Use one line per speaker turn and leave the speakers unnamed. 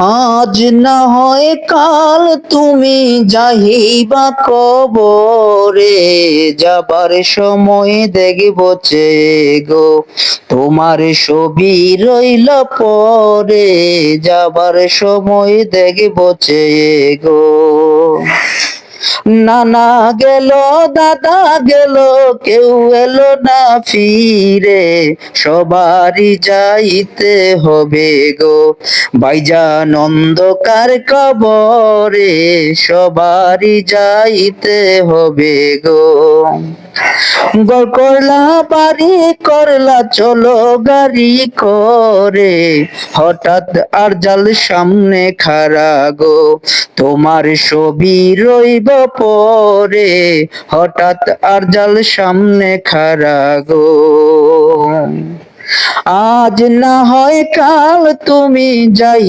আজ না হয় কাল তুমি যাহিবা কবরে, যাবার সময় দেখব চেয়ে গো তোমার ছবি রইল পরে, যাবার সময় দেখব চেয়ে গো। নানা গেল দাদা গেল কেউ এলো না ফিরে, সবারই যাইতে হবে গো ভাইজান অন্ধকার কবরে, সবারই যাইতে হবে গো। গড় করলা বাড়ি করলা চলো গাড়ি করে, হঠাৎ আর জাল সামনে খাড়া গো তোমার ছবি রইব পরে, হঠাৎ আর জাল সামনে খাড়া গো। আজ না হয় কাল তুমি যাই